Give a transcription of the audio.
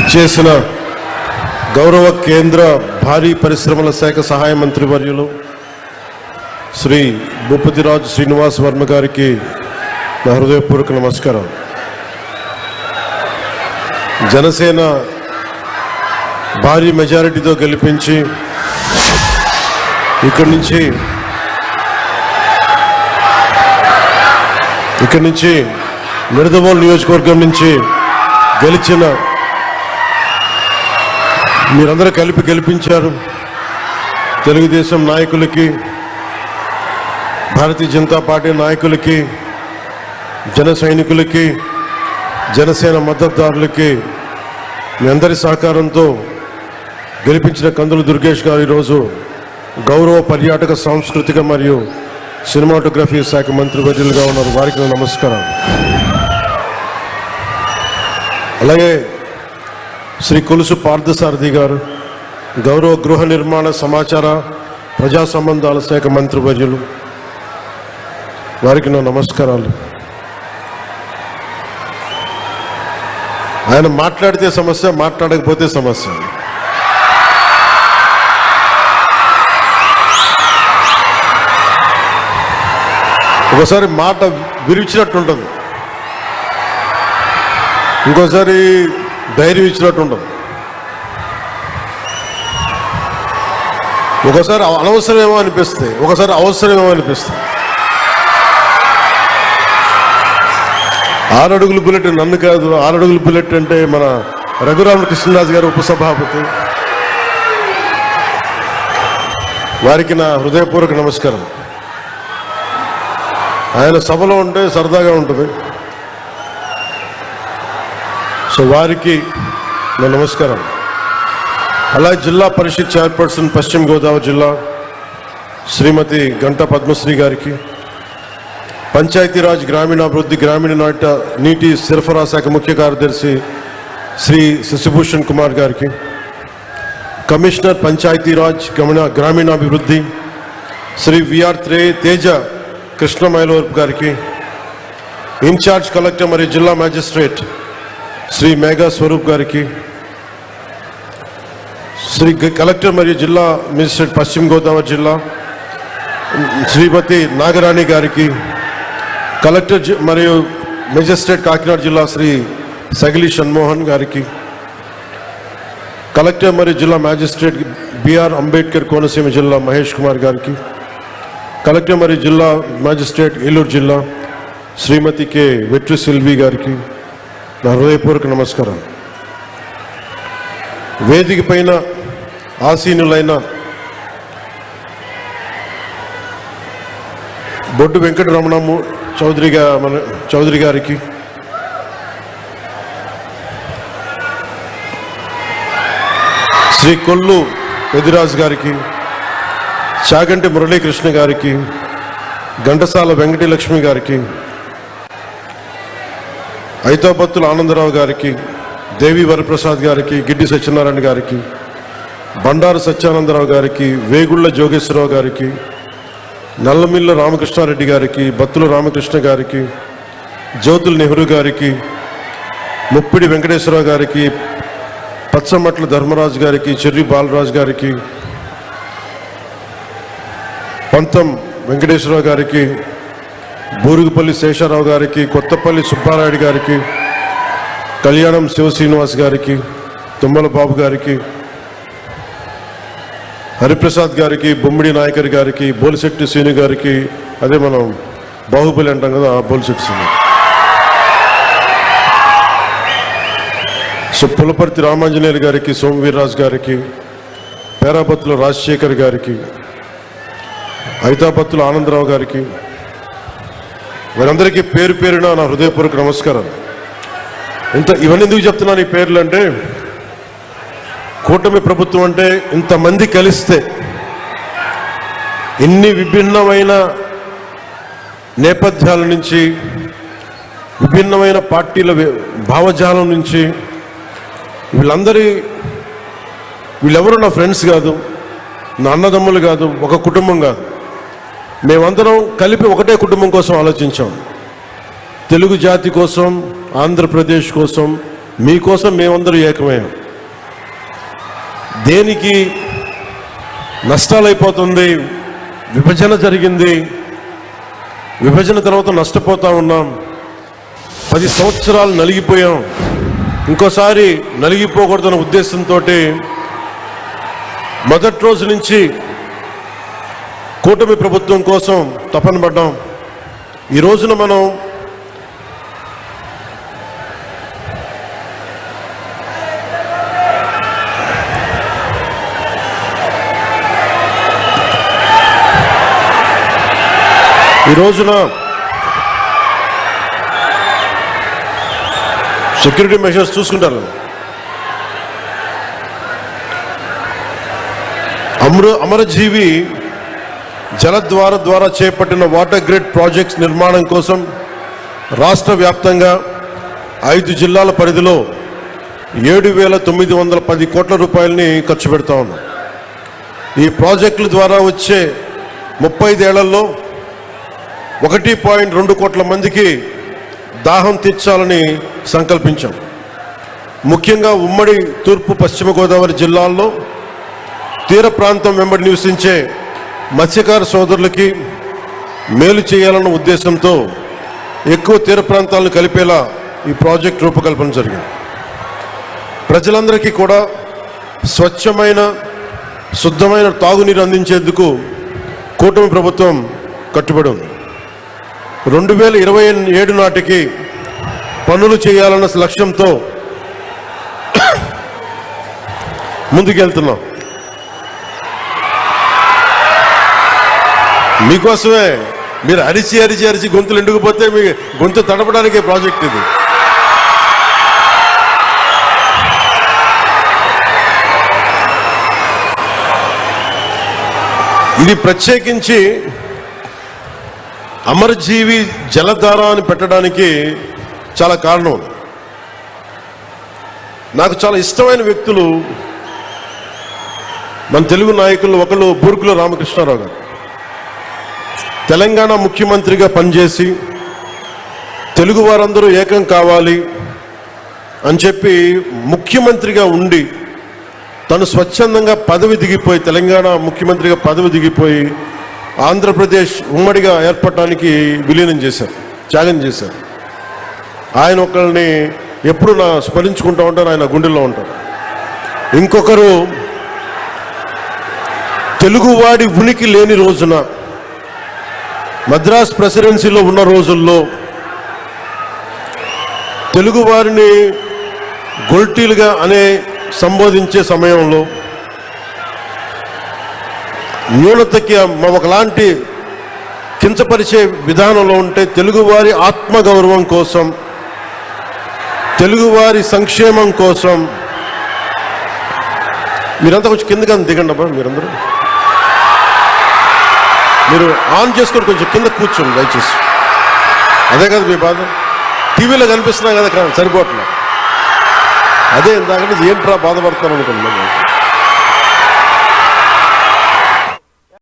ఇచ్చేసిన గౌరవ కేంద్ర భారీ పరిశ్రమల శాఖ సహాయ మంత్రి వర్యులు శ్రీ భూపతిరాజు శ్రీనివాస్ వర్మ గారికి నా హృదయపూర్వక నమస్కారం. జనసేన భారీ మెజారిటీతో గెలిపించి ఇక్కడి నుంచి నిడదవోలు నియోజకవర్గం నుంచి గెలిచిన మీరందరూ కలిపి గెలిపించారు. తెలుగుదేశం నాయకులకి, భారతీయ జనతా పార్టీ నాయకులకి, జన సైనికులకి, జనసేన మద్దతుదారులకి మీ అందరి సహకారంతో గెలిపించిన కందుల దుర్గేష్ గారు ఈరోజు గౌరవ పర్యాటక సాంస్కృతిక మరియు సినిమాటోగ్రఫీ శాఖ మంత్రి వర్యులుగా ఉన్నారు. వారికి నమస్కారం. అలాగే శ్రీ కొలుసు పార్థసారథి గారు గౌరవ గృహ నిర్మాణ సమాచార ప్రజా సంబంధాల శాఖ మంత్రి వర్యులు, వారికి నా నమస్కారాలు. ఆయన మాట్లాడితే సమస్య, మాట్లాడకపోతే సమస్య. ఒకసారి మాట విరిచినట్టు ఉంటుంది, ఇంకోసారి ధైర్యం ఇచ్చినట్టు ఉండదు, ఒకసారి అనవసరమేమో అనిపిస్తాయి, ఒకసారి అవసరమేమో అనిపిస్తాయి. 6 అడుగుల బుల్లెట్ నన్ను కాదు, 6 అడుగుల బుల్లెట్ అంటే మన రఘురామకృష్ణరాజు గారు ఉపసభాపతి, వారికి నా హృదయపూర్వక నమస్కారం. ఆయన సభలో ఉంటే సరదాగా ఉంటుంది, సో వారికి నా నమస్కారం. అలాగే జిల్లా పరిషత్ చైర్పర్సన్ పశ్చిమ గోదావరి జిల్లా శ్రీమతి గంటా పద్మశ్రీ గారికి, పంచాయతీరాజ్ గ్రామీణాభివృద్ధి గ్రామీణ నీటి సరఫరా శాఖ ముఖ్య కార్యదర్శి శ్రీ శశిభూషణ్ కుమార్ గారికి, కమిషనర్ పంచాయతీరాజ్ గ్రామీణాభివృద్ధి శ్రీ విఆర్ తేజ కృష్ణమైలవరపు గారికి, ఇన్ఛార్జ్ కలెక్టర్ మరియు జిల్లా మ్యాజిస్ట్రేట్ శ్రీ మేఘా స్వరూప్ గారికి, శ్రీ కలెక్టర్ మరియు జిల్లా మెజిస్ట్రేట్ పశ్చిమ గోదావరి జిల్లా శ్రీమతి నాగరాణి గారికి, కలెక్టర్ మరియు మెజిస్ట్రేట్ కాకినాడ జిల్లా శ్రీ సగిలి షణ్మోహన్ గారికి, కలెక్టర్ మరియు జిల్లా మ్యాజిస్ట్రేట్ బిఆర్ అంబేద్కర్ కోనసీమ జిల్లా మహేష్ కుమార్ గారికి, కలెక్టర్ మరియు జిల్లా మ్యాజిస్ట్రేట్ ఏలూరు జిల్లా శ్రీమతి కె వెట్రి సిల్వి గారికి నా హృదయపూర్వక నమస్కారం. వేదిక పైన ఆసీనులైన బొడ్డు వెంకటరమణము చౌదరి గారికి, శ్రీ కొల్లు పెదిరాజు గారికి, చాగంటి మురళీకృష్ణ గారికి, ఘంటసాల వెంకటలక్ష్మి గారికి, ఐతాపత్తుల ఆనందరావు గారికి, దేవి వరప్రసాద్ గారికి, గిడ్డి సత్యనారాయణ గారికి, బండారు సత్యానందరావు గారికి, వేగుళ్ల జోగేశ్వరరావు గారికి, నల్లమిల్ల రామకృష్ణారెడ్డి గారికి, బత్తుల రామకృష్ణ గారికి, జ్యోతుల నెహ్రూ గారికి, ముప్పిడి వెంకటేశ్వరరావు గారికి, పచ్చమట్ల ధర్మరాజు గారికి, చెర్రి బాలరాజు గారికి, పంతం వెంకటేశ్వరరావు గారికి, బూరుగుపల్లి శేషారావు గారికి, కొత్తపల్లి సుబ్బారాయుడు గారికి, కళ్యాణం శివశ్రీనివాస్ గారికి, తుమ్మల బాబు గారికి, హరిప్రసాద్ గారికి, బొమ్మిడి నాయకర్ గారికి, బోలిశెట్టి శ్రీను గారికి, అదే మనం బాహుబలి అంటాం కదా, బోలిశెట్టి శ్రీను, సో పులపర్తి రామాంజనేయులు గారికి, సోమవీర్రాజు గారికి, పేరాపత్తుల రాజశేఖర్ గారికి, ఐతాపత్తుల ఆనందరావు గారికి, వారందరికీ పేరు పేరున నా హృదయపూర్వక నమస్కారం. ఇవన్నీ ఎందుకు చెప్తున్నాను ఈ పేర్లు అంటే, కూటమి ప్రభుత్వం అంటే ఇంతమంది కలిస్తే, ఇన్ని విభిన్నమైన నేపథ్యాల నుంచి, విభిన్నమైన పార్టీల భావజాలం నుంచి, వీళ్ళెవరూ నా ఫ్రెండ్స్ కాదు, నా అన్నదమ్ములు కాదు, ఒక కుటుంబం కాదు, మేమందరం కలిపి ఒకటే కుటుంబం కోసం ఆలోచించాం. తెలుగు జాతి కోసం, ఆంధ్రప్రదేశ్ కోసం, మీకోసం మేమందరూ ఏకమయ్యాం. దేనికి నష్టాలైపోతుంది, విభజన జరిగింది, విభజన తర్వాత నష్టపోతా ఉన్నాం, 10 సంవత్సరాలు నలిగిపోయాం, ఇంకోసారి నలిగిపోకూడదన్న ఉద్దేశంతో మొదటి రోజు నుంచి కూటమి ప్రభుత్వం కోసం తపన పడ్డాం. ఈ రోజున మనం సెక్యూరిటీ మెషర్స్ చూసుకుంటారు. అమరజీవి జలద్వార ద్వారా చేపట్టిన వాటర్ గ్రిడ్ ప్రాజెక్ట్స్ నిర్మాణం కోసం రాష్ట్ర వ్యాప్తంగా 5 జిల్లాల పరిధిలో 7,910 కోట్ల రూపాయలని ఖర్చు పెడతా ఉన్నాం. ఈ ప్రాజెక్టుల ద్వారా వచ్చే 35 ఏళ్లలో 1.2 కోట్ల మందికి దాహం తీర్చాలని సంకల్పించాం. ముఖ్యంగా ఉమ్మడి తూర్పు పశ్చిమ గోదావరి జిల్లాల్లో తీర ప్రాంతం వెంబడి నివసించే మత్స్యకార సోదరులకి మేలు చేయాలన్న ఉద్దేశంతో ఎక్కువ తీర ప్రాంతాలను కలిపేలా ఈ ప్రాజెక్ట్ రూపకల్పన జరిగింది. ప్రజలందరికీ కూడా స్వచ్ఛమైన శుద్ధమైన తాగునీరు అందించేందుకు కూటమి ప్రభుత్వం కట్టుబడి ఉంది. 2027 నాటికి పనులు చేయాలన్న లక్ష్యంతో ముందుకెళ్తున్నాం. మీకోసమే. మీరు అరిచి అరిచి అరిచి గొంతులు ఎండుకుపోతే మీ గొంతు తడపడానికే ప్రాజెక్ట్ ఇది. ఇది ప్రత్యేకించి అమరజీవి జలధార అని పెట్టడానికి చాలా కారణం. నాకు చాలా ఇష్టమైన వ్యక్తులు మన తెలుగు నాయకులు ఒకళ్ళు బూర్గుల రామకృష్ణారావు గారు. తెలంగాణ ముఖ్యమంత్రిగా పనిచేసి తెలుగు వారందరూ ఏకం కావాలి అని చెప్పి ముఖ్యమంత్రిగా ఉండి తను స్వచ్ఛందంగా పదవి దిగిపోయి, తెలంగాణ ముఖ్యమంత్రిగా పదవి దిగిపోయి ఆంధ్రప్రదేశ్ ఉమ్మడిగా ఏర్పడటానికి విలీనం చేశారు, త్యాగం చేశారు. ఆయన ఒకరిని ఎప్పుడు స్మరించుకుంటూ ఉంటారు, ఆయన గుండెల్లో ఉంటారు. ఇంకొకరు తెలుగువాడి ఉనికి లేని రోజున మద్రాస్ ప్రెసిడెన్సీలో ఉన్న రోజుల్లో తెలుగువారిని గొల్టీలుగా సంబోధించే సమయంలో న్యూనతకి ఒకలాంటి కించపరిచే విధానంలో ఉంటే తెలుగువారి ఆత్మగౌరవం కోసం, తెలుగువారి సంక్షేమం కోసం మీరంతా కొంచెం కిందగా దిగండి అబ్బా. మీరు ఆన్ చేసుకొని కొంచెం కింద కూర్చోండి దయచేసి. అదే కదా మీ బాధ. టీవీలో కనిపిస్తున్నాయి కదా, సరిపోవట్లేదు. అదే ఇందాక ఏంట్రా బాధపడుతున్నాను అనుకున్నాను.